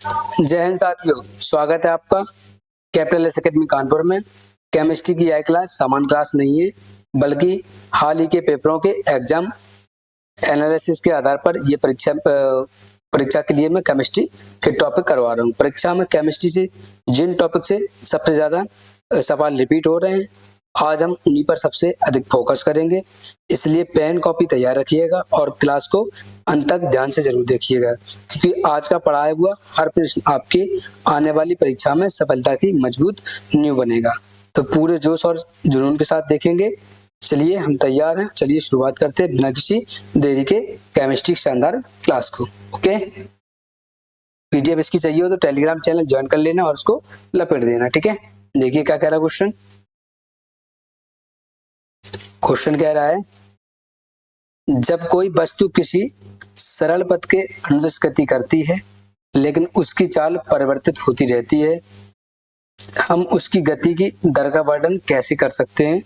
जय हिंद साथियों, स्वागत है आपका कैपिटल एस अकेडमी कानपुर में। केमिस्ट्री की यह क्लास सामान्य क्लास नहीं है, बल्कि हाल ही के पेपरों के एग्जाम एनालिसिस के आधार पर ये परीक्षा के लिए मैं केमिस्ट्री के टॉपिक करवा रहा हूँ। परीक्षा में केमिस्ट्री से जिन टॉपिक से सबसे ज्यादा सवाल रिपीट हो रहे हैं, आज हम उन्हीं पर सबसे अधिक फोकस करेंगे। इसलिए पेन कॉपी तैयार रखिएगा और क्लास को अंत तक ध्यान से जरूर देखिएगा, क्योंकि आज का पढ़ाया हुआ हर प्रश्न आपके आने वाली परीक्षा में सफलता की मजबूत नींव बनेगा। तो पूरे जोश और जुनून के साथ देखेंगे। चलिए, हम तैयार हैं। चलिए शुरुआत करते हैं बिना किसी देरी के केमिस्ट्री शानदार क्लास को। ओके, पीडीएफ इसकी चाहिए हो तो टेलीग्राम चैनल ज्वाइन कर लेना और उसको लपेट देना। ठीक है, देखिए क्या कह रहा है क्वेश्चन। क्वेश्चन कह रहा है, जब कोई वस्तु किसी सरल पथ के अनुदिश गति करती है लेकिन उसकी चाल परिवर्तित होती रहती है, हम उसकी गति की दर का वर्णन कैसे कर सकते हैं?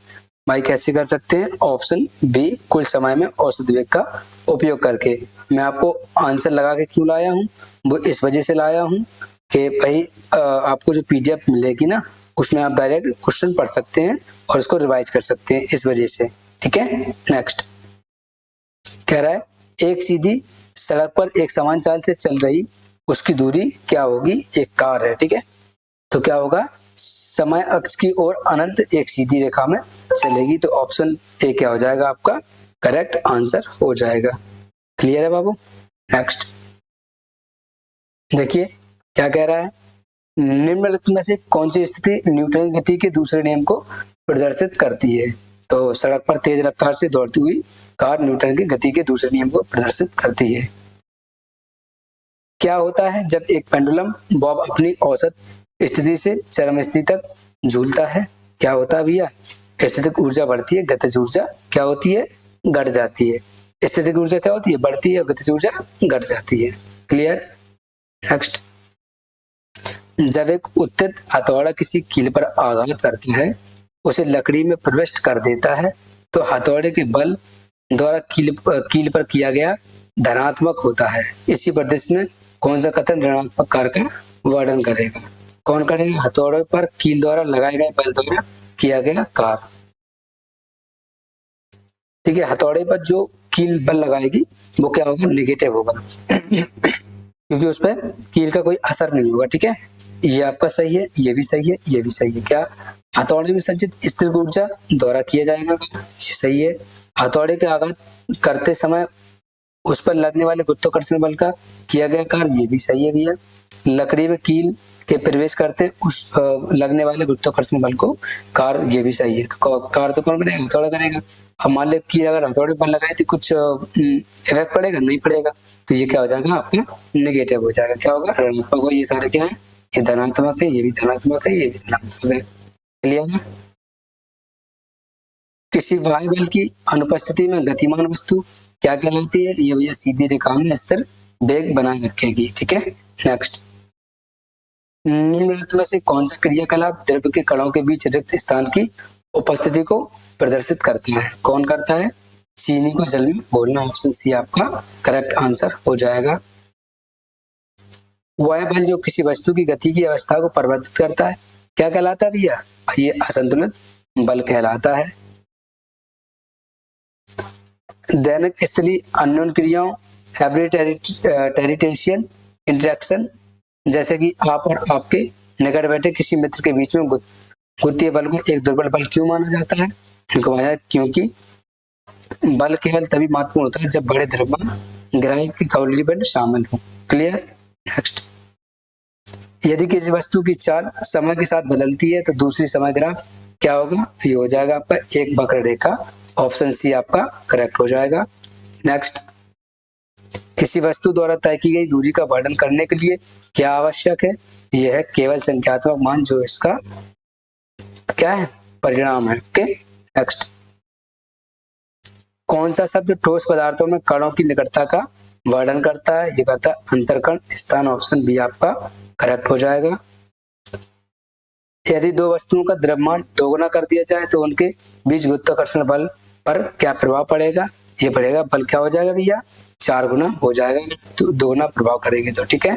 भाई कैसे कर सकते हैं? ऑप्शन बी, कुल समय में औसत वेग का उपयोग करके। मैं आपको आंसर लगा के क्यों लाया हूँ, वो इस वजह से लाया हूँ कि भाई आपको जो पीडीएफ मिलेगी ना, उसमें आप डायरेक्ट क्वेश्चन पढ़ सकते हैं और उसको रिवाइज कर सकते हैं, इस वजह से। ठीक है, नेक्स्ट कह रहा है, एक सीधी सड़क पर एक समान चाल से चल रही उसकी दूरी क्या होगी? एक कार है। ठीक है, तो क्या होगा? समय अक्ष की ओर अनंत एक सीधी रेखा में चलेगी। तो ऑप्शन ए क्या हो जाएगा? आपका करेक्ट आंसर हो जाएगा। क्लियर है बाबू? नेक्स्ट देखिए क्या कह रहा है, निम्नलिखित में से कौन सी स्थिति न्यूटन की गति के दूसरे नियम को प्रदर्शित करती है? तो सड़क पर तेज रफ्तार से दौड़ती हुई कार न्यूटन की गति के दूसरे नियम को प्रदर्शित करती है। क्या होता है जब एक पेंडुलम बॉब अपनी औसत स्थिति से चरम स्थिति तक झूलता है? क्या होता है भैया? स्थितिक ऊर्जा बढ़ती है, गतिज ऊर्जा क्या होती है? घट जाती है। स्थितिक ऊर्जा क्या होती है? बढ़ती है, गतिज ऊर्जा घट जाती है। क्लियर? नेक्स्ट, जब एक उत्तेजित हथौड़ा किसी कील पर आघात करता है, उसे लकड़ी में प्रविष्ट कर देता है, तो हथौड़े के बल द्वारा कील पर किया गया धनात्मक होता है। इसी प्रदेश में कौन सा कथन ऋणात्मक कार्य का वर्णन करेगा? कौन करेगा? हथौड़े पर कील द्वारा लगाए गए बल द्वारा किया गया कार्य। ठीक है, हथौड़े पर जो कील बल लगाएगी वो क्या होगा? नेगेटिव होगा, क्योंकि उस पर कील का कोई असर नहीं होगा। ठीक है, ये आपका सही है, ये भी सही है, ये भी सही है। क्या? हथौड़े में संचित स्थिर ऊर्जा द्वारा किया जाएगा, ये सही है। हथौड़े के आघात करते समय उस पर लगने वाले गुरुत्वाकर्षण बल का किया गया कार्य, ये भी सही है भैया। लकड़ी में कील के प्रवेश करते उस लगने वाले गुरुत्वाकर्षण बल को कार्य, ये भी सही है। तो कार्य तो कौन करेगा? हथौड़ा करेगा। अब मान लो कि अगर हथौड़े पर लगाए तो कुछ इफेक्ट पड़ेगा? नहीं पड़ेगा। तो ये क्या हो जाएगा? आपका नेगेटिव हो जाएगा। क्या होगा? ऋणात्मक होगा। ये सारे क्या है? ये धनात्मक है, ये भी धनात्मक है, ये भी धनात्मक है। क्लियर है? किसी वायु बल की अनुपस्थिति में गतिमान वस्तु क्या कहलाती है? ये भैया सीधी रेखा में स्थिर वेग बनाए रखेगी। ठीक है, नेक्स्ट, निम्नलिखित में से कौन सा क्रियाकलाप द्रव्य के कणों के बीच रिक्त स्थान की उपस्थिति को प्रदर्शित करता है? कौन करता है? चीनी को जल में घोलना। ऑप्शन सी आपका करेक्ट आंसर हो जाएगा। वह बल जो किसी वस्तु की गति की अवस्था को परिवर्तित करता है क्या कहलाता है भैया? ये असंतुलित बल कहलाता है। दैनिक स्थलीय अन्योन्य क्रियाओं एब्रिटेरिटेशियन इंटरेक्शन, जैसे कि आप और आपके निकट बैठे किसी मित्र के बीच में गुरुत्वीय बल को एक दुर्बल बल क्यों माना जाता है? क्योंकि बल केवल तभी महत्वपूर्ण होता है जब बड़े द्रव्यमान ग्राही के खगोलीय शामिल हो। क्लियर? नेक्स्ट, यदि किसी वस्तु की चाल समय के साथ बदलती है तो दूसरी समय ग्राफ क्या होगा? ये हो जाएगा आपका एक वक्र रेखा। ऑप्शन सी आपका करेक्ट हो जाएगा। नेक्स्ट, किसी वस्तु द्वारा तय की गई दूरी का वर्णन करने के लिए क्या आवश्यक है? यह है केवल संख्यात्मक मान जो इसका क्या है? परिणाम है। ओके, नेक्स्ट, कौन सा शब्द ठोस पदार्थों में कणों की निकटता का वर्णन करता है? ये करता है अंतरकण स्थान। ऑप्शन बी आपका करेक्ट हो जाएगा। यदि दो वस्तुओं का द्रव्यमान दोगुना कर दिया जाए तो उनके बीच गुरुत्वाकर्षण बल पर क्या प्रभाव पड़ेगा? ये पड़ेगा बल क्या हो जाएगा भैया? 4 गुना हो जाएगा, तो दोगुना प्रभाव करेंगे तो। ठीक है,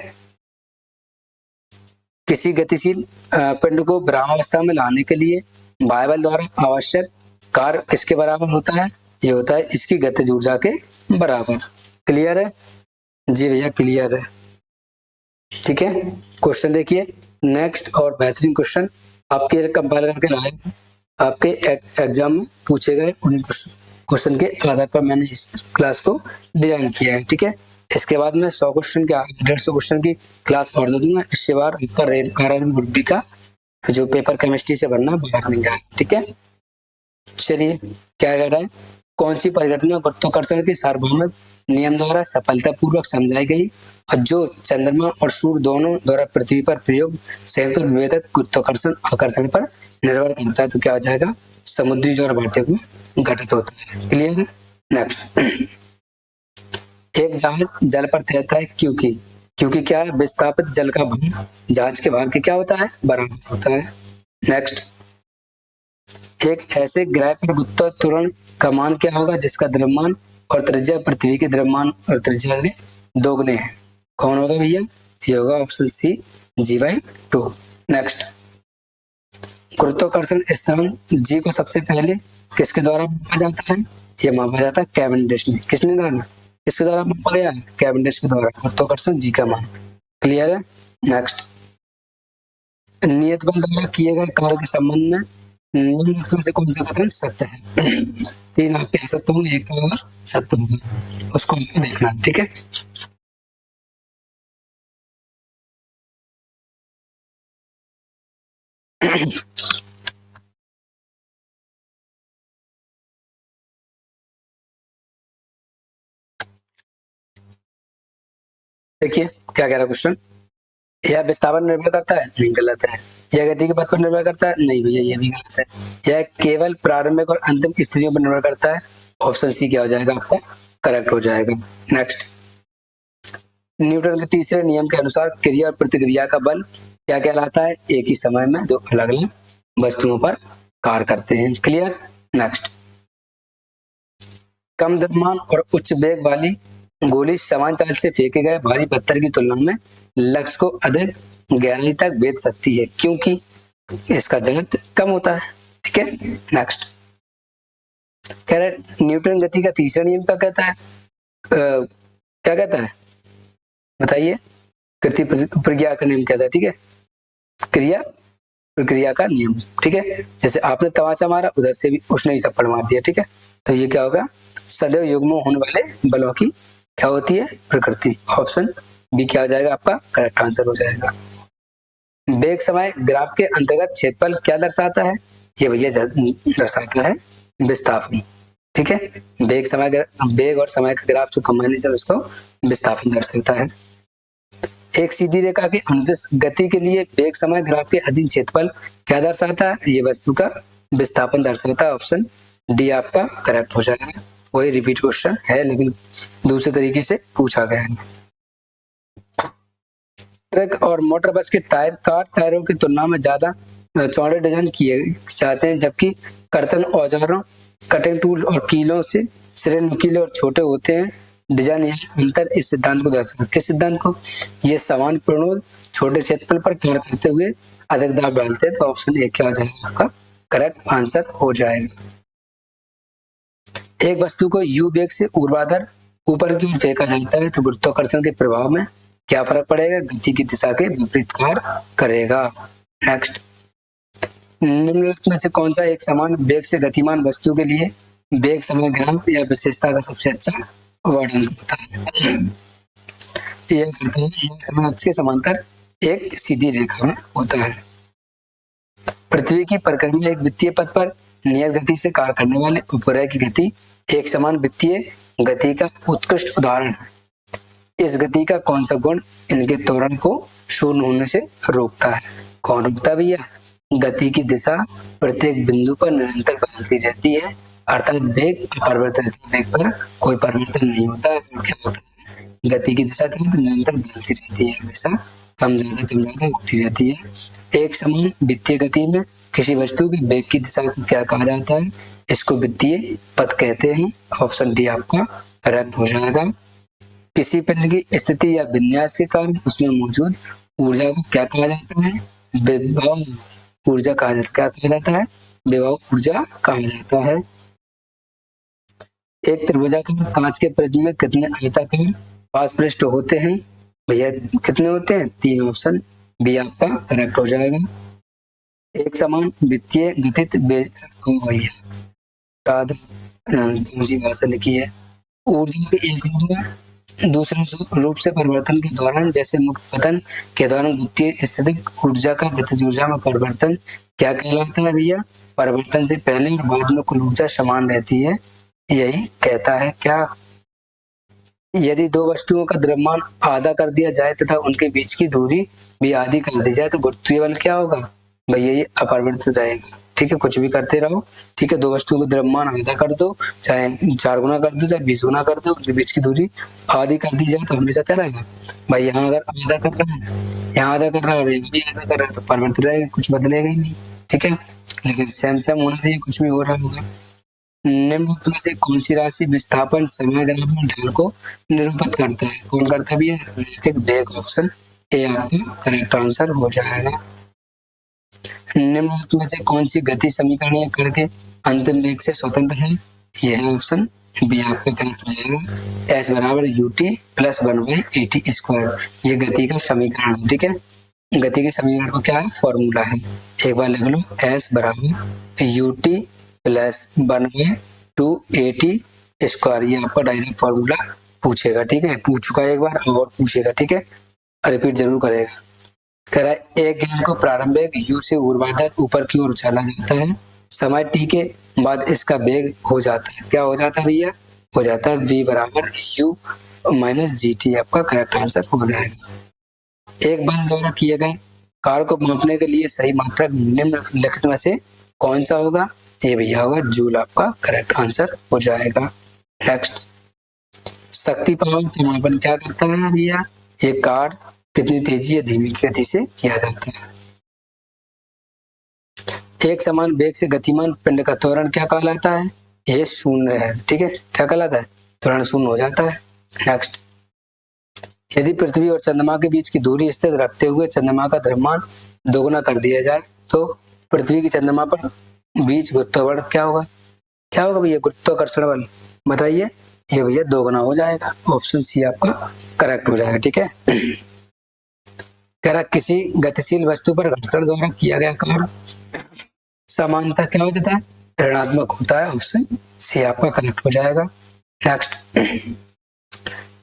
किसी गतिशील पिंड को विरामावस्था में लाने के लिए वायुबल द्वारा आवश्यक कार्य किसके बराबर होता है? ये होता है इसकी गतिज ऊर्जा के बराबर। क्लियर है? जी भैया क्लियर है। ठीक है, क्वेश्चन देखिए नेक्स्ट, और बेहतरीन क्वेश्चन आपके कंपाइल करके लाए हैं, आपके एग्जाम में पूछे गए उन क्वेश्चन के आधार पर मैंने इस क्लास को डिजाइन किया है। ठीक है, इसके बाद मैं 100 क्वेश्चन के 150 क्वेश्चन की क्लास और दे दूंगा। इसके बाद ऊपर आरआरबी ग्रुप बी का जो पेपर केमिस्ट्री से भरना बाहर नहीं जाएगा। ठीक है, चलिए क्या कह रहा है, कौन सी परिघटना गुरुत्वाकर्षण के सार्वभौमिक नियम द्वारा सफलतापूर्वक समझाई गई और जो चंद्रमा और सूर्य दोनों द्वारा पृथ्वी पर प्रयोग संयुक्त विभेदक गुरुत्वाकर्षण आकर्षण पर निर्भर करता है? तो क्या हो जाएगा, समुद्री ज्वार भाटक में घटित होता है। क्लियर है? नेक्स्ट, एक जहाज जल पर तैरता है क्योंकि क्या है, विस्थापित जल का भार जहाज के भार के क्या होता है, बराबर होता है। नेक्स्ट, एक ऐसे ग्रह पर गुरुत्वाकर्षण का मान क्या होगा जिसका द्रव्यमान और त्रिज्या पृथ्वी के द्रव्यमान और त्रिज्या के दोगुने हैं? कौन होगा भैया? ये होगा ऑप्शन सी, G/2। नेक्स्ट, गुरुत्वाकर्षण स्थिरांक G को सबसे पहले किसके द्वारा मापा जाता है? ये मापा जाता है कैवेंडिश ने। किसके द्वारा मापा गया है? कैवेंडिश के द्वारा गुरुत्वाकर्षण G का मान। क्लियर है? नेक्स्ट, नियत बल द्वारा किए गए कार्य के संबंध में निम्नलिखित से कौन सा कथन सत्य है? 3 आप कह सकते होंगे, एक का सत्य होगा, उसको आपको देखना है। ठीक है, देखिए क्या कह रहा है क्वेश्चन, यह विस्थापन निर्भर करता है? नहीं, गलत है। यह गति के पथ पर निर्भर करता है? नहीं भैया, ये भी गलत है। यह केवल प्रारंभिक और अंतिम स्थितियों पर निर्भर करता है? ऑप्शन सी क्या हो जाएगा आपका, करेक्ट हो जाएगा। नेक्स्ट, न्यूटन के तीसरे नियम के अनुसार क्रिया और प्रतिक्रिया का बल क्या कहलाता है? एक ही समय में दो अलग अलग वस्तुओं पर कार्य करते हैं। क्लियर? नेक्स्ट, कम द्रव्यमान और उच्च वेग वाली गोली समान चाल से फेंके गए भारी पत्थर की तुलना में लक्ष्य को अधिक गहराई तक भेद सकती है क्योंकि इसका जगत कम होता है। ठीक है, नेक्स्ट, कह रहे न्यूटन गति का तीसरा नियम क्या कहता है? क्या कहता है बताइए? कृति प्रक्रिया का नियम कहता है। ठीक है, क्रिया प्रक्रिया का नियम। ठीक है, जैसे आपने तमाचा मारा, उधर से भी उसने ही थप्पड़ मार दिया। ठीक है, तो ये क्या होगा, सदैव युग्म होने वाले बलों की क्या होती है, प्रकृति। ऑप्शन बी क्या हो जाएगा आपका, करेक्ट आंसर हो जाएगा। वेग समय ग्राफ के अंतर्गत क्षेत्रफल क्या दर्शाता है? ये भैया दर्शाता है विस्थापन। ठीक है, वेग और समय का ग्राफ जो कॉम्बिनेशन उसको विस्थापन दर्शाता है। एक सीधी रेखा की अनुदिश गति के लिए वेग समय ग्राफ के अधीन क्षेत्रफल क्या दर्शाता है? ये वस्तु का विस्थापन दर्शाता है। ऑप्शन डी आपका करेक्ट हो जाएगा। वही रिपीट क्वेश्चन है लेकिन दूसरे तरीके से पूछा गया है। ट्रक और मोटर बस के टायर कार टायरों की तुलना में ज्यादा चौड़े डिजाइन किए जाते हैं जबकि कर्तन औजारों कटिंग टूल और कीलों से सिरे नुकीले और छोटे होते हैं। डिजाइन यह अंतर इस सिद्धांत को दर्शाता है। किस सिद्धांत को? ये समान प्रणोद छोटे क्षेत्रफल पर कार्य करते हुए अधिक दाब डालते हैं। तो ऑप्शन ए क्या हो जाएगा आपका, करेक्ट आंसर हो जाएगा। एक वस्तु को यू वेग से ऊर्ध्वाधर ऊपर की ओर फेंका जाता है तो गुरुत्वाकर्षण के प्रभाव में क्या फर्क पड़ेगा? गति की दिशा के विपरीत कार्य करेगा। नेक्स्ट, निम्नलिखित में से कौन सा एक समान वेग से गतिमान वस्तु के लिए वेग समय ग्राफ या विशेषता का सबसे अच्छा वर्णन करता है? यह करता है यह समय अक्ष के समांतर एक सीधी रेखा में होता है। पृथ्वी की परिक्रमा एक वित्तीय पथ पर नियत गति से कार्य करने वाले उपग्रह की गति एक समान वित्तीय गति का उत्कृष्ट उदाहरण है। इस गति का कौन सा गुण इनके त्वरण को शून्य होने से रोकता है? कौन रोकता है भैया? गति की दिशा प्रत्येक बिंदु पर निरंतर बदलती रहती है, अर्थात वेग अपरिवर्तित रहता है, वेग पर कोई परिवर्तन नहीं होता है। और क्या होता है, गति की दिशा क्या है तो निरंतर बदलती रहती है, हमेशा कम ज्यादा होती रहती है। एक समान वित्तीय गति में किसी वस्तु की वेग की दिशा को क्या कहा जाता है? इसको वित्तीय पथ कहते हैं। ऑप्शन डी आपका करेक्ट हो जाएगा। किसी पिंड की स्थिति या विन्यास के कारण उसमें मौजूद ऊर्जा को क्या कहा जाता है? विभव ऊर्जा कहा जाता है। क्या कहा जाता है? विभव ऊर्जा कहा जाता है। एक त्रिभुजाकार कांच के प्रिज्म में कितने आयताकार पास पृष्ठ होते हैं? भैया कितने होते हैं? 3। ऑप्शन बी आपका करेक्ट हो जाएगा। एक समान वित्तीय गतित कौन सी भाषा लिखी है? ऊर्जा के एक रूप में दूसरे रूप से परिवर्तन के दौरान, जैसे मुक्त पतन के दौरान वित्तीय स्थितिक ऊर्जा का गतिज ऊर्जा में परिवर्तन क्या कहलाता है भैया? परिवर्तन से पहले और बाद में कुल ऊर्जा समान रहती है, यही कहता है क्या? यदि दो वस्तुओं का द्रव्यमान आधा कर दिया जाए तथा उनके बीच की दूरी भी आधी कर दी जाए तो गुरुत्वीय बल क्या होगा? भैया ये अपरिवर्तित रहेगा। ठीक है, कुछ भी करते रहो। ठीक है, दो वस्तुओं का द्रव्यमान आधा कर दो, चाहे 4 गुना कर दो, चाहे 20 गुना कर दो, उनके बीच की दूरी आधी कर दी जाए तो हमेशा क्या रहेगा? भाई यहाँ अगर आधा कर रहा है, यहाँ आधा कर रहा है और यहाँ भी आधा कर रहा है तो परिवर्तित रहेगा, कुछ बदलेगा ही नहीं। ठीक है, लेकिन सेम सेम होना चाहिए, कुछ भी हो रहा होगा। निम्नलिखित में से कौन सी राशि विस्थापन समय ग्राफ में ढाल को निरूपित करता है? कौन करता है भैया? रैखिक वेग। ऑप्शन ए आपका करेक्ट आंसर हो जाएगा। निम्नलिखित में से कौन सी गति समीकरण या कण के अंतिम वेग से स्वतंत्र है? यह है ऑप्शन बी आपका करेक्ट हो जाएगा। एस बराबर यूटी प्लस 1/at स्क्वायर, ये गति का समीकरण है। ठीक है, गति के समीकरण को क्या है? फॉर्मूला है, एक बार लिख लो। एस बराबर यूटी प्लस 1/2at स्क्वायर, ये आपका डायरेक्ट फॉर्मूला पूछेगा। ठीक है, पूछ चुका है एक बार, और पूछेगा। ठीक है, रिपीट जरूर करेगा। कह रहा है एक गेंद को प्रारंभिक u से ऊर्ध्वाधर ऊपर की ओर उछाला जाता है, समय t के बाद इसका वेग हो जाता है, क्या हो जाता है भैया? हो जाता है v बराबर u माइनस gt, आपका करेक्ट आंसर हो जाएगा। एक बल द्वारा किए गए कार्य को मापने के लिए सही मात्रक निम्नलिखित में से कौन सा होगा? ये भैया होगा जूल, आपका करेक्ट आंसर हो जाएगा। नेक्स्ट, शक्ति पावर का मापन क्या करता है भैया? ये कार्य कितनी तेजी या धीमी गति से किया जाता है। एक समान वेग से गतिमान पिंड का त्वरण क्या कहलाता है? ये शून्य है। ठीक है, क्या कहलाता है? त्वरण शून्य हो जाता है। नेक्स्ट, यदि पृथ्वी और चंद्रमा के बीच की दूरी स्थिर रखते हुए चंद्रमा का द्रव्यमान दोगुना कर दिया जाए तो पृथ्वी की चंद्रमा पर बीच गुरुत्वाकर्षण क्या होगा? क्या होगा भैया? गुरुत्वाकर्षण बल बताइए। ये भैया दोगुना हो जाएगा। ऑप्शन सी आपका करेक्ट हो जाएगा। ठीक है, कह रहा किसी गतिशील वस्तु पर घर्षण द्वारा किया गया कार्य समानता क्या हो जाता है? ऋणात्मक होता है। ऑप्शन सी आपका करेक्ट हो जाएगा। नेक्स्ट,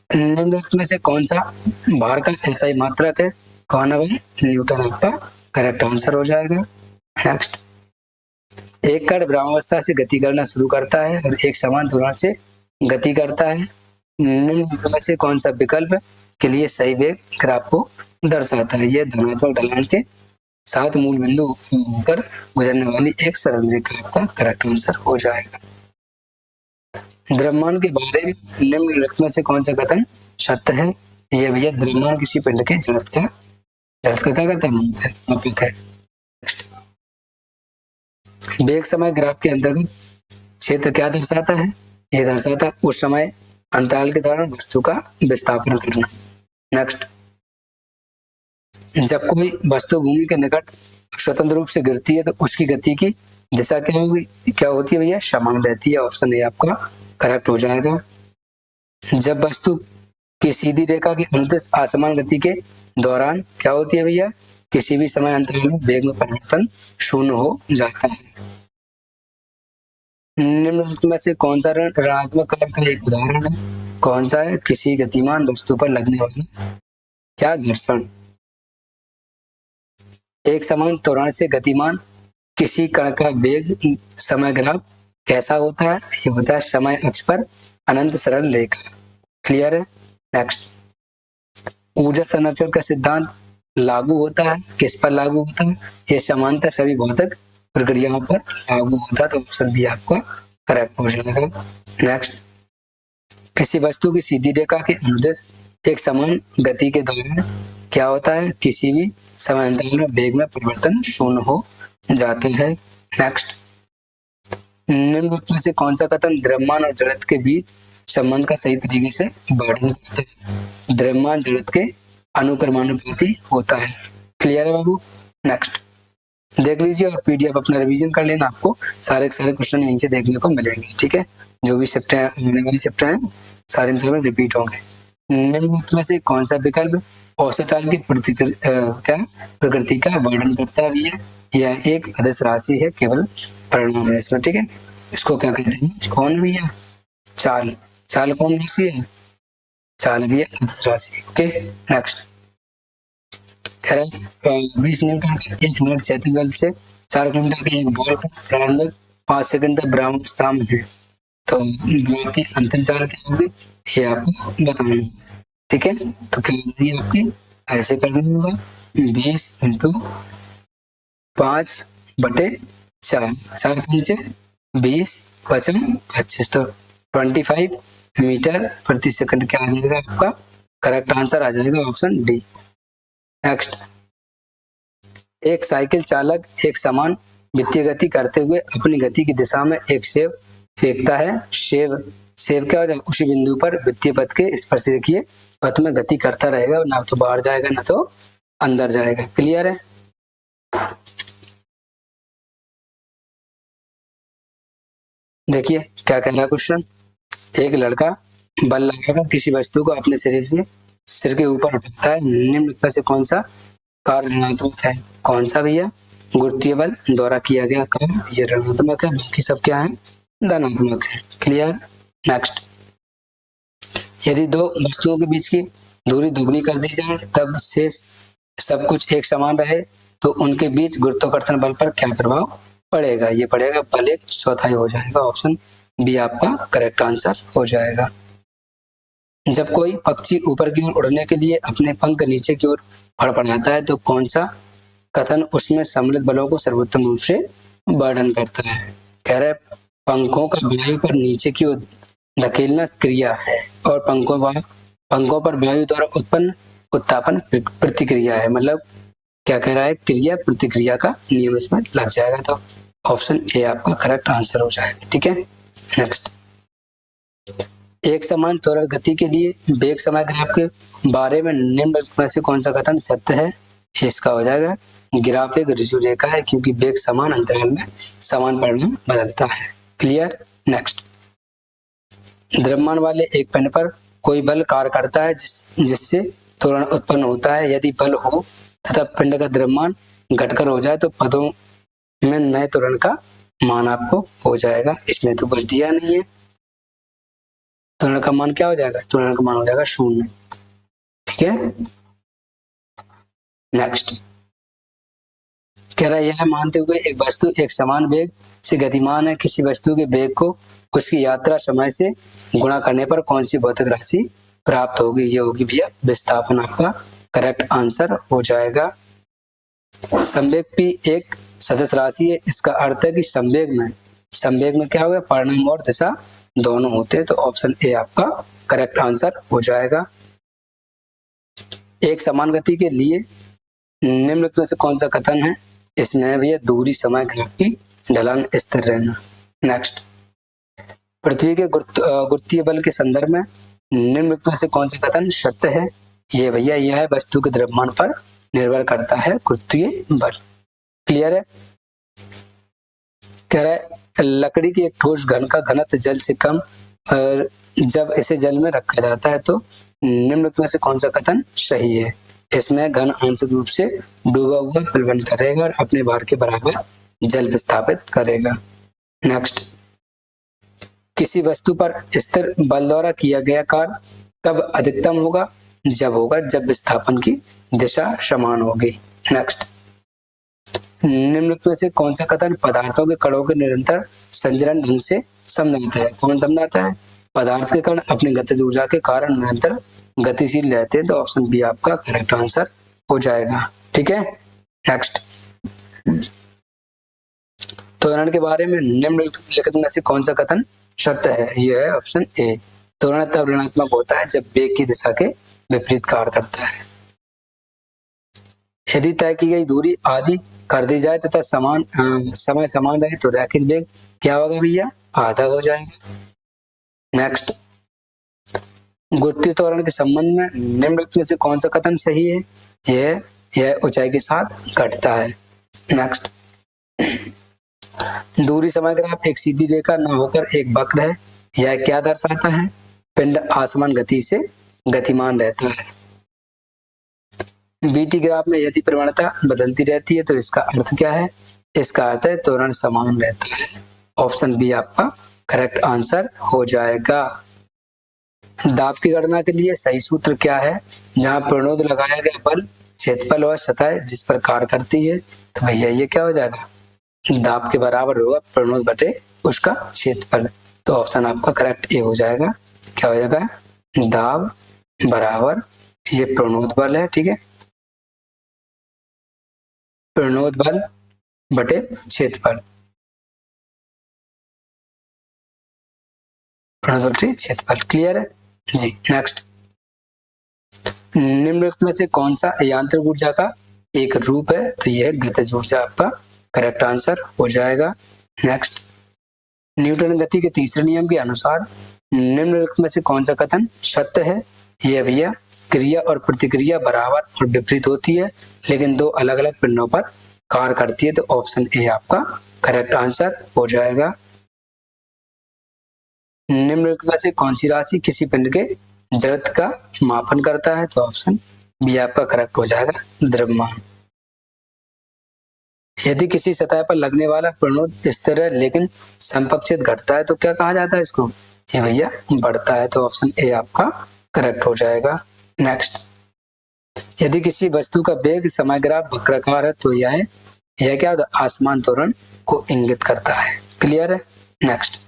निम्नलिखित में से कौन सा भार का एसआई मात्रक है? कौन है भाई? न्यूटन, आपका करेक्ट आंसर हो जाएगा। नेक्स्ट, एक कण ब्रह्मावस्था से गति करना शुरू करता है और एक समान त्वरण से गति करता है, निम्नलिखित में से कौन सा विकल्प के लिए सही वेग ग्राफ को दर्शाता है? यह धनात्मक ढलान के सात मूल बिंदु होकर गुजरने वाली एक सरल रेखा, आपका करेक्ट आंसर हो जाएगा। द्रव्यमान के बारे में निम्नलिखित में से कौन सा कथन सत्य है? यह भैया द्रव्यमान किसी पिंड के जड़त का क्या करता है? मापक है। वेग समय ग्राफ के अंतर्गत क्षेत्र क्या दर्शाता है? यह दर्शाता है उस समय अंतराल के दौरान वस्तु का विस्थापन करना। नेक्स्ट, जब कोई वस्तु भूमि के निकट स्वतंत्र रूप से गिरती है तो उसकी गति की दिशा क्या होगी? क्या होती है भैया? समान रहती है। ऑप्शन ए आपका करेक्ट हो जाएगा। जब वस्तु की सीधी रेखा की अनुदिश असमान गति के दौरान क्या होती है भैया? किसी भी समय अंतराल में वेग में परिवर्तन शून्य हो जाता है। निम्नलिखित में से कौन सा ऋणात्मक कार्य का एक उदाहरण है? कौन सा है? किसी गतिमान वस्तु पर लगने वाला क्या घर्षण। एक समान त्वरण से गतिमान किसी कण का वेग समय ग्राफ कैसा होता है? ये होता है समय अक्ष पर अनंत सरल रेखा। क्लियर है? नेक्स्ट, ऊर्जा संरक्षण का सिद्धांत लागू होता है किस पर लागू होता है? ये समानता सभी भौतिक प्रक्रियाओं पर लागू होता है, तो ऑप्शन बी आपका करेक्ट हो जाएगा। नेक्स्ट, किसी वस्तु की सीधी रेखा के अनुदिश एक समान गति के दौरान क्या होता है? किसी भी समय अंतराल में वेग में परिवर्तन शून्य हो जाता है। नेक्स्ट, निम्नलिखित में से कौन सा कथन द्रव्यमान और जड़त्व के बीच संबंध का सही तरीके से वर्णन करता है? द्रव्यमान जड़त्व के अनुक्रमानुपाती होता है। क्लियर है बाबू? नेक्स्ट देख लीजिए और पीडीएफ अपना रिवीजन कर लेना, आपको सारे के सारे क्वेश्चन यहीं से देखने को मिलेंगे। ठीक है, जो भी चैप्टर आने वाले चैप्टर हैं सारे में रिपीट होंगे। निम्नलिखित में से कौन सा विकल्प औसत चाल की प्रकृति का वर्णन करता है भैया? यह एक अदिश राशि है, केवल परिणाम है इसमें। ठीक है, इसको क्या कहते हैं? कौन भैया? चाल। चाल कौन राशि है? चाल भी है अदिश राशि। ओके, नेक्स्ट कह रहा है 20 न्यूटन का एक नट 36 बल से 4 किलोमीटर के एक बॉल पर प्रारंभिक 5 सेकंड तक भ्रमणावस्था में है, तो बॉल की अंतिम चाल क्या होगी ये आपको बताना है। ठीक है, तो क्या होगी आपकी? ऐसे करना होगा 20 इंटू 5/4, 4 पंचे 20, 5 25, तो 25 मीटर प्रति सेकंड क्या आ जाएगा आपका? करेक्ट आंसर आ जाएगा ऑप्शन डी। नेक्स्ट, एक साइकिल चालक एक समान वित्तीय गति करते हुए अपनी गति की दिशा में एक सेब फेंकता है। सेब क्या हो जाएगा? उसी बिंदु पर वित्तीय पथ के स्पर्श रेखीय पथ में गति करता रहेगा, ना तो बाहर जाएगा ना तो अंदर जाएगा। क्लियर है? देखिए क्या कह रहा है क्वेश्चन। एक लड़का बल लगाकर किसी वस्तु को अपने सिर के ऊपर उठाता है। निम्न में से कौन सा कार्य ऋणात्मक है? कौन सा भैया? गुरुत्वीय बल द्वारा किया गया कार्य ये ऋणात्मक है, बाकी सब क्या है? धनात्मक है। क्लियर? नेक्स्ट, यदि दो वस्तुओं के बीच की दूरी दुगनी कर दी जाए तब शेष सब कुछ एक समान रहे तो उनके बीच गुरुत्वाकर्षण बल पर क्या प्रभाव पड़ेगा? ये पड़ेगा बल 1/4 हो जाएगा। ऑप्शन बी आपका करेक्ट आंसर हो जाएगा। जब कोई पक्षी ऊपर की ओर उड़ने के लिए अपने पंख नीचे की ओर फड़फड़ाता है तो कौन सा कथन उसमें सम्मिलित बलों को सर्वोत्तम रूप से वर्णन करता है? कह रहे पंखों का वायु पर नीचे की ओर धकेलना क्रिया है और पंखों पर वायु द्वारा उत्पन्न उत्तापन प्रतिक्रिया है। मतलब क्या कह रहा है? क्रिया प्रतिक्रिया का नियम इसमें लग जाएगा, तो ऑप्शन ए आपका करेक्ट आंसर हो जाएगा। ठीक है, नेक्स्ट, एक समान त्वरण गति के लिए वेग समय ग्राफ के बारे में निम्नलिखित में से कौन सा कथन सत्य है? इसका हो जाएगा ग्राफ एक ऋजु रेखा है क्योंकि वेग समान अंतराल में समान परिमाण बदलता है। क्लियर? नेक्स्ट, द्रव्यमान वाले एक पिंड पर कोई बल कार्य करता है जिससे त्वरण उत्पन्न होता है। यदि बल हो तथा पिंड का द्रव्यमान घटकर हो जाए तो पदों में नए त्वरण का मान आपको हो जाएगा। इसमें तो कुछ दिया नहीं है, त्वरण का मान क्या हो जाएगा? त्वरण का मान हो जाएगा 0। ठीक है, नेक्स्ट कह रहा है यह मानते हुए एक वस्तु एक समान वेग से गतिमान है, किसी वस्तु के वेग को उसकी यात्रा समय से गुणा करने पर कौन सी भौतिक राशि प्राप्त होगी? ये होगी भैया विस्थापन। आपका करेक्ट आंसर हो जाएगा। संवेग भी एक सदिश राशि है। इसका अर्थ है कि संवेग में क्या होगा? परिणाम और दिशा दोनों होते हैं, तो ऑप्शन ए आपका करेक्ट आंसर हो जाएगा। एक समान गति के लिए निम्नलिखित में से कौन सा कथन है? इसमें भैया दूरी समय ग्राफ की ढलान स्थिर रहना। नेक्स्ट, पृथ्वी के गुरुत्वीय बल के संदर्भ में निम्नलिखित में से कौन सा कथन सत्य है? ये भैया यह है वस्तु के द्रव्यमान पर निर्भर करता है गुरुत्वीय बल। क्लियर है? कह रहा है लकड़ी की एक ठोस घन का घनत्व जल से कम और जब इसे जल में रखा जाता है तो निम्नलिखित में से कौन सा कथन सही है? इसमें घन आंशिक रूप से डूबा हुआ प्लवन करेगा और अपने भार के बराबर जल विस्थापित करेगा। नेक्स्ट, किसी वस्तु पर स्थिर बल द्वारा किया गया कार्य कब अधिकतम होगा? जब विस्थापन की दिशा समान होगी। नेक्स्ट, निम्नलिखित में से कौन सा कथन पदार्थों के कणों के निरंतर संचरण ढंग से समझाता है? कौन समझाता है? पदार्थ के कण अपनी गतिज ऊर्जा के कारण निरंतर गतिशील रहते हैं, तो ऑप्शन बी आपका करेक्ट आंसर हो जाएगा। ठीक है, नेक्स्ट, त्वरण के बारे में निम्नलिखित में से कौन सा कथन सत्य है? यह है ऑप्शन ए। त्वरण तब ऋणात्मक होता है जब वेग की दिशा के विपरीत कार्य करता है। यदि तय की गई दूरी आधी कर दी जाए तथा समय समान रहे तो रैखिक वेग क्या होगा भैया? आधा हो जाएगा। नेक्स्ट, गुरुत्वीय त्वरण के संबंध में निम्नलिखित में से कौन सा कथन सही है? यह ऊंचाई के साथ घटता है। नेक्स्ट, दूरी समय ग्राफ एक सीधी रेखा न होकर एक वक्र है। यह क्या दर्शाता है? पिंड असमान गति से गतिमान रहता है। बीटी ग्राफ में यदि प्रवणता बदलती रहती है तो इसका अर्थ क्या है? इसका अर्थ है त्वरण समान रहता है। ऑप्शन बी आपका करेक्ट आंसर हो जाएगा। दाब की गणना के लिए सही सूत्र क्या है? जहां प्रणोद लगाया गया बल क्षेत्रफल और सतह जिस पर कार्य करती है, तो भैया ये क्या हो जाएगा? दाब के बराबर होगा प्रणोद बटे उसका क्षेत्रफल। तो ऑप्शन आपका करेक्ट ए हो जाएगा। क्या हो जाएगा? दाब बराबर ये प्रणोद बल है, ठीक है, प्रणोद बल बटे क्षेत्रफल, प्रणोद बटे क्षेत्रफल। क्लियर है जी। नेक्स्ट, निम्नलिखित में से कौन सा यांत्रिक ऊर्जा का एक रूप है? तो यह गतिज ऊर्जा आपका करेक्ट आंसर हो जाएगा। नेक्स्ट, न्यूटन गति के तीसरे नियम के अनुसार निम्नलिखित में से कौन सा कथन सत्य है? यह भैया क्रिया और प्रतिक्रिया बराबर और विपरीत होती है लेकिन दो अलग अलग पिंडों पर कार्य करती है। तो ऑप्शन ए आपका करेक्ट आंसर हो जाएगा। निम्नलिखित में से कौन सी राशि किसी पिंड के जड़त्व का मापन करता है? तो ऑप्शन बी आपका करेक्ट हो जाएगा, द्रव्यमान। यदि किसी सतह पर लगने वाला प्रणोद स्थिर है लेकिन समपक्षित घटता है तो क्या कहा जाता है इसको? ये भैया बढ़ता है। तो ऑप्शन ए आपका करेक्ट हो जाएगा। नेक्स्ट, यदि किसी वस्तु का वेग समय ग्राफ वक्राकार है तो यह क्या होता है? आसमान त्वरण को इंगित करता है। क्लियर है। नेक्स्ट,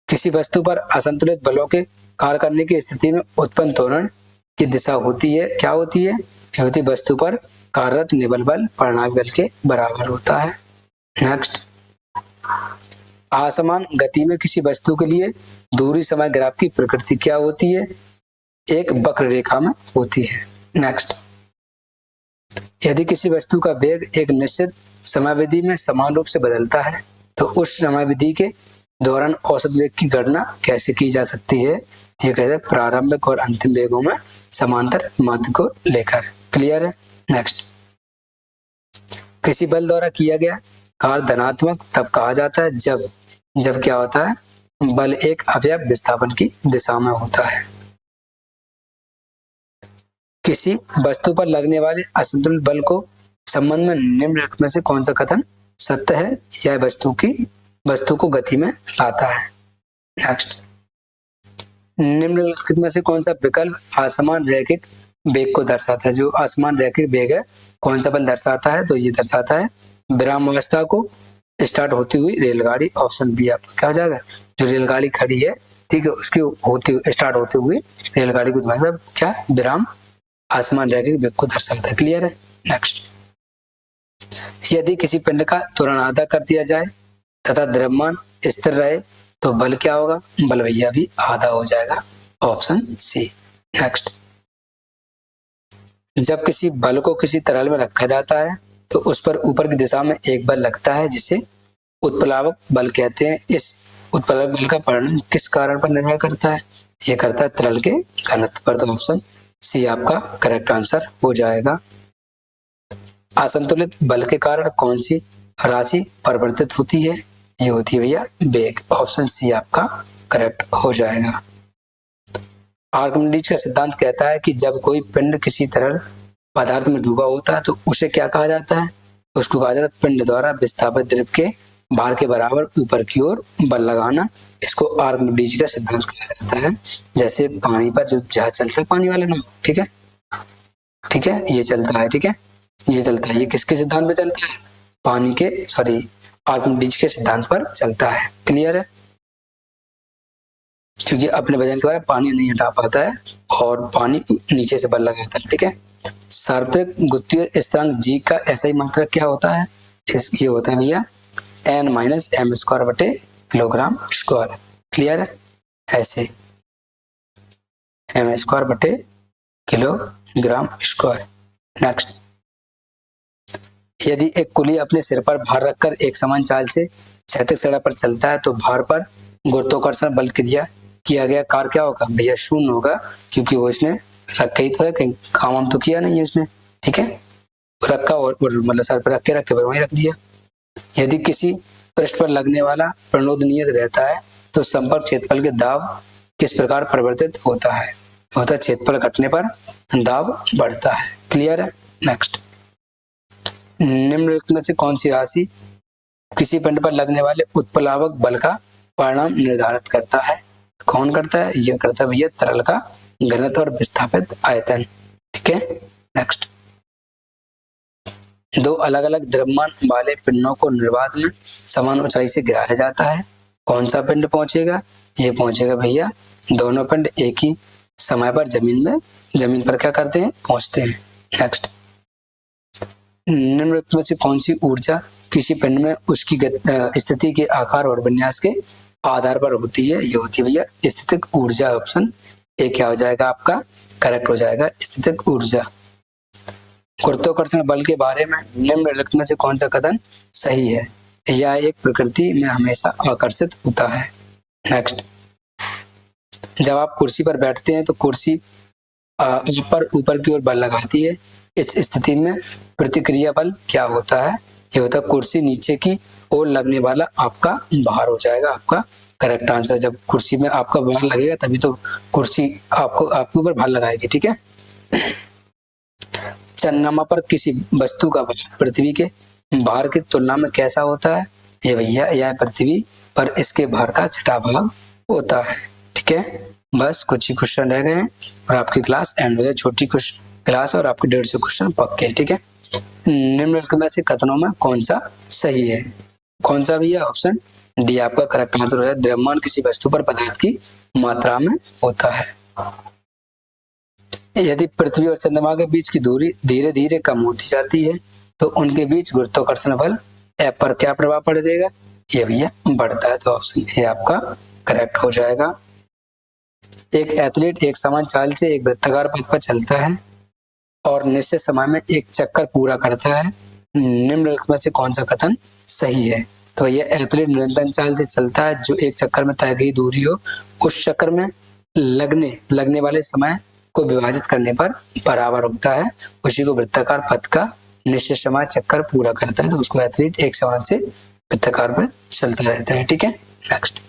किसी वस्तु पर असंतुलित बलों के कार्य करने की स्थिति में उत्पन्न त्वरण की दिशा होती है, क्या होती है? यह होती वस्तु पर कार्यरत निबल बल परिणामी बल के बराबर होता है। नेक्स्ट, असमान गति में किसी वस्तु के लिए दूरी समय ग्राफ की प्रकृति क्या होती है? एक वक्र रेखा में होती है। नेक्स्ट, यदि किसी वस्तु का वेग एक निश्चित समयावधि में समान रूप से बदलता है तो उस समयावधि के दौरान औसत वेग की गणना कैसे की जा सकती है? ये कहते हैं प्रारंभिक और अंतिम वेगों में समांतर माध्य को लेकर। क्लियर है। नेक्स्ट, किसी बल द्वारा किया गया कार्य धनात्मक तब कहा जाता है जब क्या होता है? बल एक अवयव विस्थापन की दिशा में होता है। किसी वस्तु पर लगने वाले असंतुलित बल को संबंध में निम्नलिखित में से कौन सा कथन सत्य है? यह वस्तु को गति में लाता है। नेक्स्ट, निम्नलिखित में से कौन सा विकल्प असमान रैखिक वेग को दर्शाता है? जो असमान रैखिक वेग है कौन सा बल दर्शाता है? तो ये दर्शाता है विराम अवस्था को स्टार्ट होती हुई रेलगाड़ी। ऑप्शन बी आपका क्या हो जाएगा? जो रेलगाड़ी खड़ी है, ठीक है, उसकी स्टार्ट होते हुए रेलगाड़ी को मतलब क्या विराम आसमान रैखिक वेग को दर्शाता है। क्लियर है। नेक्स्ट, यदि किसी पिंड का त्वरण आधा कर दिया जाए तथा द्रव्यमान स्थिर रहे तो बल क्या होगा? बल भैया भी आधा हो जाएगा। Option C. नेक्स्ट, जब किसी बल को किसी तरल में रखा जाता है तो उस पर ऊपर की दिशा में एक बल लगता है जिसे उत्प्लावक बल कहते हैं। इस उत्प्लावक बल का परिणाम किस कारण पर निर्भर करता है? यह करता है तरल के घनत्व पर। तो ऑप्शन सी आपका करेक्ट आंसर हो जाएगा। असंतुलित बल के कारण कौन सी राशि परिवर्तित होती है? ये होती है भैया वेग। ऑप्शन सी आपका करेक्ट हो जाएगा। आर्किमिडीज का सिद्धांत कहता है कि जब कोई पिंड किसी तरल पदार्थ में डूबा होता है तो उसे क्या कहा जाता है? उसको कहा जाता है पिंड द्वारा विस्थापित द्रव के भार के बराबर ऊपर की ओर बल लगाना। इसको आर्किमिडीज का सिद्धांत कहा जाता है। जैसे पानी पर जो जहाज चलता है, पानी वाला नाव, ठीक है, ये चलता है, ठीक है, ये चलता है। ये किसके सिद्धांत पे चलता है? पानी के आर्किमिडीज के सिद्धांत पर चलता है। क्लियर है। क्योंकि अपने वजन के बाद पानी नहीं हटा पाता है और पानी नीचे से बल लगाता है, ठीक है। सार्वत्रिक गुरुत्वीय स्थिरांक जी का ऐसा मात्रक क्या होता है? ये होता है भैया n-m² बटे किलोग्राम स्क्वायर। क्लियर है। ऐसे m² बटे किलोग्राम स्क्वायर। नेक्स्ट, यदि एक कुली अपने सिर पर भार रखकर एक समान चाल से क्षैतिज सड़क पर चलता है तो भार पर गुरुत्वाकर्षण बल क्रिया किया गया कार्य क्या होगा भैया, शून्य होगा, क्योंकि वो इसने रखा ही तो है, कहीं काम हम तो किया नहीं है उसने। ठीक है, रखा और मतलब सर पर रख के वहीं रख दिया। यदि किसी पृष्ठ पर लगने वाला प्रणोद नियत रहता है तो संपर्क क्षेत्रफल के दाब किस प्रकार परिवर्तित होता है, होता क्षेत्रफल घटने पर दाब बढ़ता है। क्लियर है। नेक्स्ट, निम्नलिखित में से कौन सी राशि किसी पिंड पर लगने वाले उत्प्लावक बल का परिणाम निर्धारित करता है? कौन करता है? यह करता है भैया तरल का घनत्व और विस्थापित आयतन। ठीक है। नेक्स्ट, दो अलग अलग द्रव्यमान वाले पिंडों को निर्वात में समान ऊंचाई से गिराया जाता है, कौन सा पिंड पहुंचेगा? ये पहुंचेगा भैया, दोनों पिंड एक ही समय पर जमीन पर क्या करते हैं? पहुंचते हैं। नेक्स्ट, निम्नलिखित में से कौन सी ऊर्जा किसी पिंड में उसकी स्थिति के आकार और विन्यास के आधार पर होती है? ये होती है भैया स्थितिक ऊर्जा। ऑप्शन ए क्या हो जाएगा आपका? करेक्ट हो जाएगा, स्थितिक ऊर्जा। गुरुत्वाकर्षण बल के बारे में निम्नलिखित में से कौन सा कथन सही है? यह एक प्रकृति में हमेशा आकर्षित होता है। नेक्स्ट, जब आप कुर्सी पर बैठते हैं तो कुर्सी पर ऊपर की ओर बल लगाती है, इस स्थिति में प्रतिक्रिया बल क्या होता है? ये होता है कुर्सी नीचे की ओर लगने वाला आपका भार हो जाएगा आपका करेक्ट आंसर। जब कुर्सी में आपका भार लगेगा तभी तो कुर्सी आपके ऊपर भार लगाएगी। ठीक है। चंद्रमा पर किसी वस्तु का भार पृथ्वी के भार की तुलना में कैसा होता है? ये भैया यह पृथ्वी पर इसके भार का छठा भाग होता है। ठीक है, बस कुछ ही क्वेश्चन रह गए हैं और आपकी क्लास एंड हो जाए। छोटी क्लास और आपके 150 क्वेश्चन पक्के। ठीक है, निम्नलिखित में से कथनों में कौन सा सही है? कौन सा भैया? ऑप्शन डी आपका करेक्ट आंसर हो जाए, द्रव्यमान किसी वस्तु पर पदार्थ की मात्रा में होता है। यदि पृथ्वी और चंद्रमा के बीच की दूरी धीरे धीरे कम होती जाती है तो उनके बीच गुरुत्वाकर्षण बल F पर क्या प्रभाव पड़ देगा? ये भैया बढ़ता है, तो ऑप्शन ए आपका करेक्ट हो जाएगा। एक एथलीट एक समान चाल से एक वृत्ताकार पथ पर चलता है और निश्चित समय में एक चक्कर पूरा करता है, निम्नलिखित में से कौन सा कथन सही है? तो यह एथलीट निरंतर चाल से चलता है जो एक चक्कर में तय की दूरी हो उस चक्कर में लगने वाले समय को विभाजित करने पर बराबर होता है, उसी को वृत्ताकार पथ का निश्चित समय चक्कर पूरा करता है, तो उसको एथलीट एक समान से वृत्ताकार पर चलता रहता है। ठीक है। नेक्स्ट,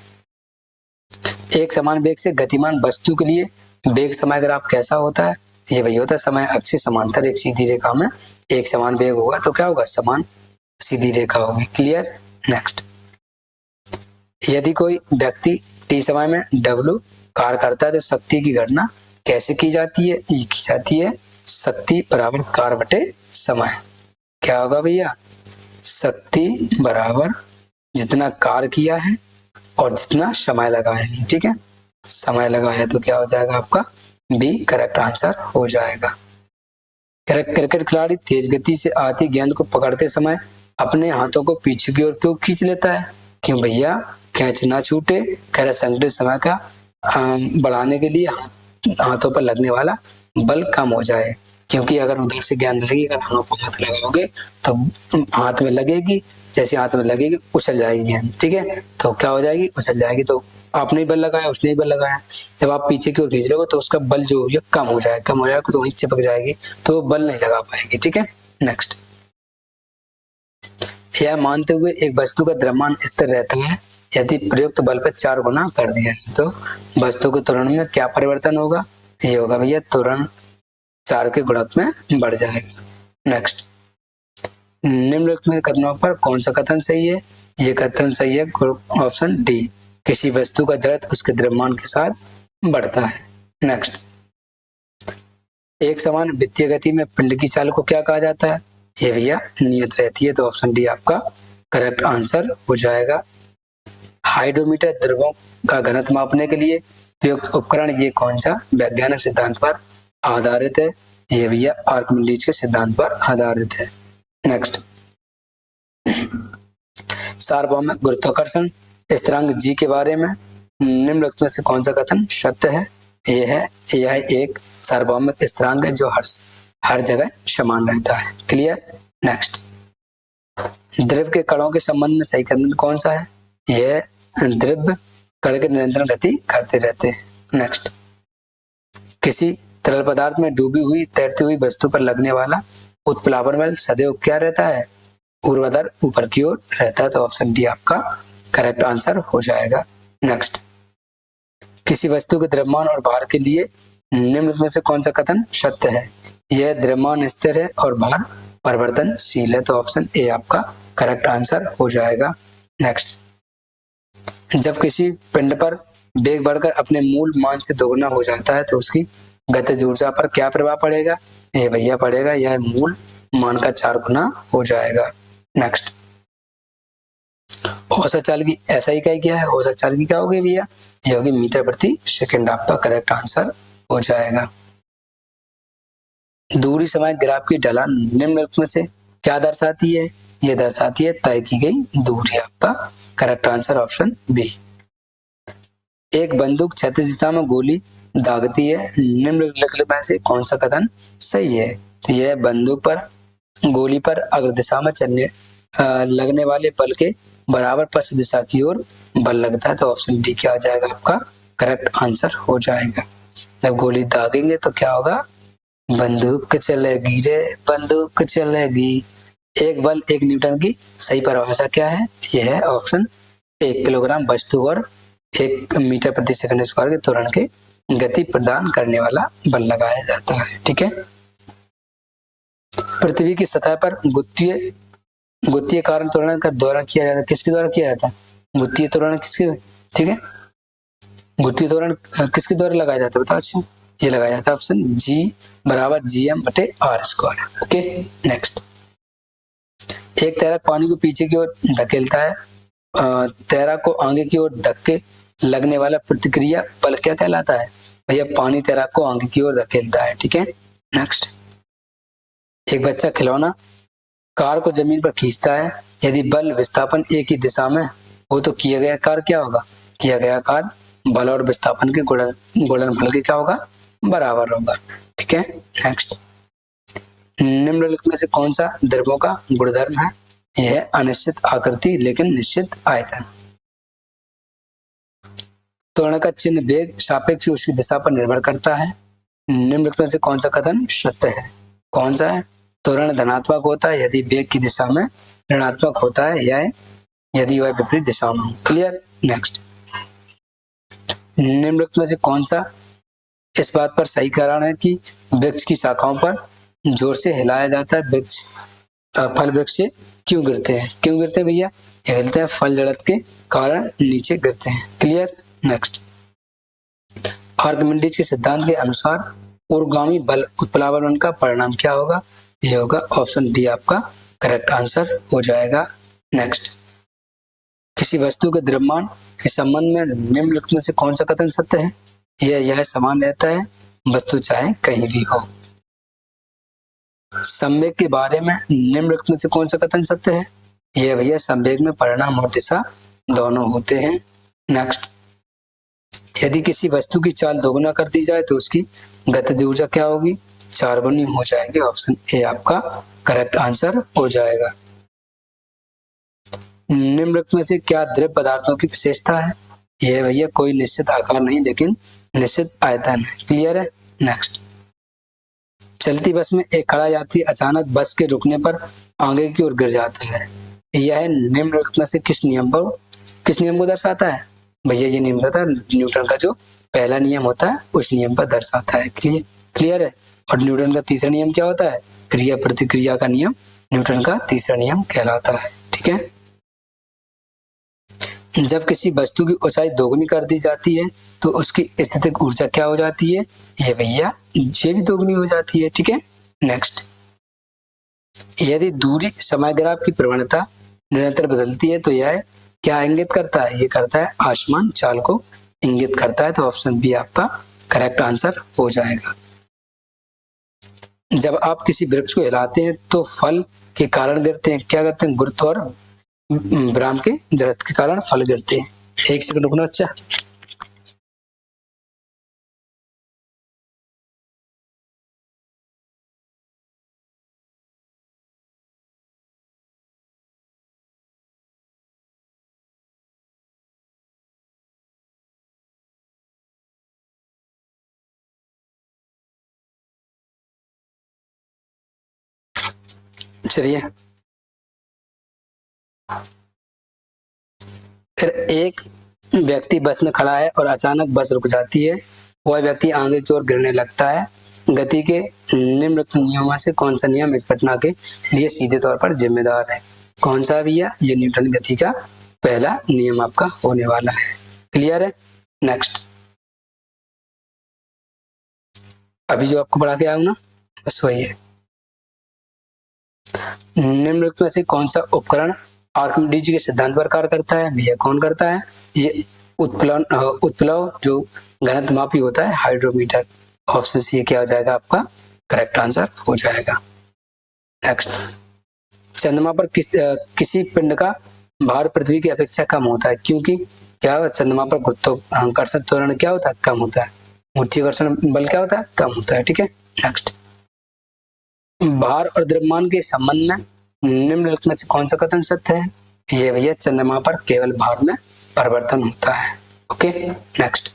एक समान वेग से गतिमान वस्तु के लिए वेग समय ग्राफ कैसा होता है? ये वही होता है समय अक्ष से समांतर एक सीधी रेखा में एक समान वेग होगा तो क्या होगा? समान सीधी रेखा होगी। क्लियर। नेक्स्ट, यदि कोई व्यक्ति टी समय में W कार्य करता है तो शक्ति की गणना कैसे की जाती है? ये की जाती है शक्ति बराबर कार्य बटे समय। क्या होगा भैया? शक्ति बराबर जितना कार्य किया है और जितना समय लगाया है। ठीक है, समय लगाया तो क्या हो जाएगा आपका? बी करेक्ट आंसर हो जाएगा। क्रिकेट खिलाड़ी तेज गति से आती गेंद को पकड़ते समय अपने हाथों को पीछे की ओर क्यों खींच लेता है? क्यों भैया? कैच ना छूटे, कह रहे संगठित समय का बढ़ाने के लिए हाथों पर लगने वाला बल कम हो जाए, क्योंकि अगर उधर से गेंद लगेगी, अगर हाथ लगाओगे तो हाथ में लगेगी, जैसे हाथ में लगेगी उछल जाएगी गेंद। ठीक है, तो क्या हो जाएगी? उछल जाएगी। तो आपने ही बल लगाया, उसने ही बल लगाया, जब आप पीछे की ओर खींच रहे हो तो उसका बल जो है कम हो जाएगा तो वहीं चिपक जाएगी, तो वो बल नहीं लगा पाएगी। ठीक है। नेक्स्ट, यह मानते हुए एक वस्तु का द्रव्यमान स्थिर रहता है यदि प्रयुक्त बल पर 4 गुना कर दिया है तो वस्तु के त्वरण में क्या परिवर्तन होगा? ये होगा भैया त्वरण 4 के गुणक में बढ़ जाएगा। नेक्स्ट, निम्नलिखित में कथनों पर कौन सा कथन सही है? ये कथन सही है ऑप्शन डी, किसी वस्तु का जड़त्व उसके द्रव्यमान के साथ बढ़ता है। नेक्स्ट, एक समान वित्तीय गति में पिंड की चाल को क्या कहा जाता है? ये भैया नियत रहती है, तो ऑप्शन डी आपका करेक्ट आंसर हो जाएगा। हाइड्रोमीटर द्रवों का घनत्व मापने के लिए प्रयुक्त उपकरण ये कौन सा वैज्ञानिक सिद्धांत पर आधारित है? ये भैया आर्किमिडीज के सिद्धांत पर आधारित है। नेक्स्ट, सार्वभौमिक गुरुत्वाकर्षण स्थिरांक G के बारे में निम्नलिखित में से कौन सा कथन सत्य है? यह एक सार्वभौमिक स्थिरांक है जो हर जगह समान रहता है। क्लियर। नेक्स्ट, द्रव के कणों के संबंध में सही कथन कौन सा है? यह द्रव कण के निरंतर गति करते रहते हैं। नेक्स्ट, किसी तरल पदार्थ में डूबी हुई तैरती हुई वस्तु पर लगने वाला उत्प्लावन बल सदैव क्या रहता है? ऊर्ध्वाधर ऊपर की ओर रहता है। तो ऑप्शन डी आपका करेक्ट आंसर हो जाएगा। नेक्स्ट, किसी वस्तु के द्रव्यमान और भार के लिए निम्न में से कौन सा कथन सत्य है? यह द्रव्यमान स्थिर है और भार परिवर्तनशील है। तो ऑप्शन ए आपका करेक्ट आंसर हो जाएगा। नेक्स्ट, जब किसी पिंड पर वेग बढ़कर अपने मूल मान से दोगुना हो जाता है तो उसकी गतिज ऊर्जा पर क्या प्रभाव पड़ेगा? ये भैया पड़ेगा, यह मूल मान का 4 गुना हो जाएगा। नेक्स्ट, औसत चाल की ऐसा ही क्या है? औसत चाल की क्या होगी भैया? ये होगी मीटर प्रति सेकंड। आपका करेक्ट आंसर हो जाएगा। दूरी समय ग्राफ की ढलान निम्न में से क्या दर्शाती है? ये दर्शाती है तय की गई दूरी। आपका करेक्ट आंसर ऑप्शन बी। एक बंदूक क्षैतिज दिशा में गोली दागती है, निम्नलिखित में से कौन सा कथन सही है? तो यह बंदूक पर गोली पर अग्र दिशा में चलने लगने वाले बल के बराबर पश्चिम दिशा की ओर बल लगता है। तो ऑप्शन डी क्या आ जाएगा? आपका करेक्ट आंसर हो जाएगा। जब गोली दागेंगे तो क्या होगा? बंदूक चलेगी रे बंदूक चलेगी। एक बल 1 न्यूटन की सही परिभाषा क्या है? यह है ऑप्शन 1 किलोग्राम वस्तु और 1 मीटर प्रति सेकंड स्क्वायर के त्वरण के गति प्रदान करने वाला बल लगाया जाता है। ठीक है। पृथ्वी की सतह पर गुत्तीय कारण त्वरण का दौरा किया जाता है। किसके द्वारा किया जाता है? गुत्तीय त्वरण किसके? ठीक है, गुत्तीय त्वरण किसके द्वारा लगाया जाता है? बताओ। अच्छा, ये लगाया जाता है ऑप्शन जी बराबर GM बटे R स्क्वायर। ओके। नेक्स्ट, एक तैराक पानी को पीछे की ओर धकेलता है, तैराक को आगे की ओर धक्के लगने वाला प्रतिक्रिया बल क्या कहलाता है? भैया पानी तैराक को आगे की ओर धकेलता है। ठीक है। नेक्स्ट, एक बच्चा खिलौना कार को जमीन पर खींचता है, यदि बल विस्थापन एक ही दिशा में हो तो किया गया कार्य क्या होगा? किया गया कार्य बल और विस्थापन के गुणनफल के क्या होगा? बराबर होगा। ठीक है। नेक्स्ट, निम्नलिखित में से कौन सा द्रव्यों का गुणधर्म है? यह है अनिश्चित आकृति लेकिन निश्चित आयतन। त्वरण का चिन्ह वेग सापेक्ष उसकी दिशा पर निर्भर करता है। निम्नलिखित में से कौन सा कथन सत्य है? कौन सा है? त्वरण धनात्मक होता है यदि वेग की दिशा में ऋणात्मक होता है या यदि वह विपरीत दिशा में हो। क्लियर। नेक्स्ट, निम्नलिखित में से कौन सा इस बात पर सही कारण है कि वृक्ष की शाखाओं पर जोर से हिलाया जाता है? वृक्ष फल वृक्ष से क्यों गिरते हैं? क्यों गिरते हैं भैया? ये गिरते हैं फल जड़त के कारण नीचे गिरते हैं। क्लियर। नेक्स्ट, आर्किमिडीज के सिद्धांत के अनुसार ऊर्ध्वगामी बल उत्प्लावन का परिणाम क्या होगा? यह होगा ऑप्शन डी आपका करेक्ट आंसर हो जाएगा। नेक्स्ट, किसी वस्तु के द्रव्यमान के संबंध में निम्नलिखित में से कौन सा कथन सत्य है? यह समान रहता है वस्तु चाहे कहीं भी हो। संवेग के बारे में निम्नलिखित में से कौन सा कथन सत्य है? यह भैया संवेग में परिणाम और दिशा दोनों होते हैं। नेक्स्ट, यदि किसी वस्तु की चाल दोगुना कर दी जाए तो उसकी गतिज ऊर्जा क्या होगी? 4 गुनी हो जाएगी। ऑप्शन ए आपका करेक्ट आंसर हो जाएगा। निम्नलिखित में से क्या द्रव पदार्थों की विशेषता है? यह भैया कोई निश्चित आकार नहीं लेकिन निश्चित आयतन है। क्लियर है। नेक्स्ट, चलती बस में एक खड़ा यात्री अचानक बस के रुकने पर आगे की ओर गिर जाता है। यह निम्नलिखित में से किस नियम को दर्शाता है? भैया ये नियम होता है न्यूटन का जो पहला नियम होता है उस नियम पर दर्शाता है। क्लियर है। और न्यूटन का तीसरा नियम क्या होता है? क्रिया प्रतिक्रिया का नियम न्यूटन का तीसरा नियम कहलाता है। ठीक है। जब किसी वस्तु की ऊंचाई दोगुनी कर दी जाती है तो उसकी स्थितिक ऊर्जा क्या हो जाती है? ये भैया ये भी दोगुनी हो जाती है। ठीक है। नेक्स्ट, यदि दूरी समय ग्राफ की प्रवणता निरंतर बदलती है तो यह क्या इंगित करता है? ये करता है आसमान चाल को इंगित करता है। तो ऑप्शन बी आपका करेक्ट आंसर हो जाएगा। जब आप किसी वृक्ष को हिलाते हैं तो फल के कारण गिरते हैं। क्या करते हैं? गुरुत्व और विराम के जड़त्व के कारण फल गिरते हैं। 1 सेकंड रुकना अच्छा। चलिए, फिर एक व्यक्ति बस में खड़ा है और अचानक बस रुक जाती है। वह व्यक्ति आगे की ओर गिरने लगता है। गति के निम्नलिखित नियमों से कौन सा नियम इस घटना के लिए सीधे तौर पर जिम्मेदार है? कौन सा भैया? ये न्यूटन गति का पहला नियम आपका होने वाला है। क्लियर है? नेक्स्ट, अभी जो आपको पढ़ा के आऊँ ना, बस वही है। निम्नलिखित में से कौन सा उपकरण आर्किमिडीज के सिद्धांत पर कार्य करता है? भैया कौन करता है? ये उत्प्लव जो घनत्व मापी होता है, हाइड्रोमीटर। ऑप्शन सी क्या हो जाएगा आपका करेक्ट आंसर हो जाएगा। नेक्स्ट, चंद्रमा पर किसी पिंड का भार पृथ्वी की अपेक्षा कम होता है, क्योंकि क्या होता है? चंद्रमा पर गुरुत्वाकर्षण त्वरण क्या होता है? कम होता है। गुरुत्वाकर्षण बल क्या होता है? कम होता है। ठीक है। नेक्स्ट, भार और द्रव्यमान के संबंध में निम्नलिखित में से कौन सा कथन सत्य है? ये भैया चंद्रमा पर केवल भार में परिवर्तन होता है। ओके। नेक्स्ट,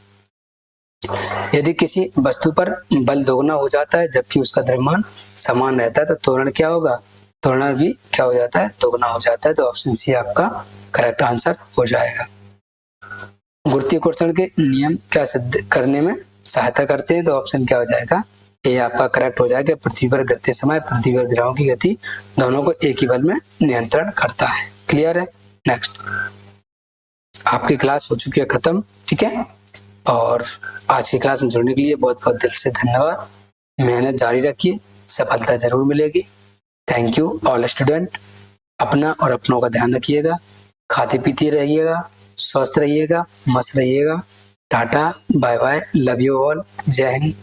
यदि किसी वस्तु पर बल दोगुना हो जाता है जबकि उसका द्रव्यमान समान रहता है तो त्वरण क्या होगा? त्वरण भी क्या हो जाता है? दोगुना हो जाता है। तो ऑप्शन सी आपका करेक्ट आंसर हो जाएगा। गुरुत्वाकर्षण के नियम क्या सिद्ध करने में सहायता करते हैं? तो ऑप्शन क्या हो जाएगा? ये आपका करेक्ट हो जाएगा। पृथ्वी पर गिरते समय पृथ्वी पर ग्रहों की गति दोनों को एक ही बल में नियंत्रण करता है। क्लियर है? नेक्स्ट, आपकी क्लास हो चुकी है खत्म। ठीक है, और आज की क्लास में जुड़ने के लिए बहुत बहुत दिल से धन्यवाद। मेहनत जारी रखिए, सफलता जरूर मिलेगी। Thank you all student. अपना और अपनों का ध्यान रखिएगा, खाते पीते रहिएगा, स्वस्थ रहिएगा, मस्त रहिएगा। टाटा, bye bye, love you all, जय हिंद।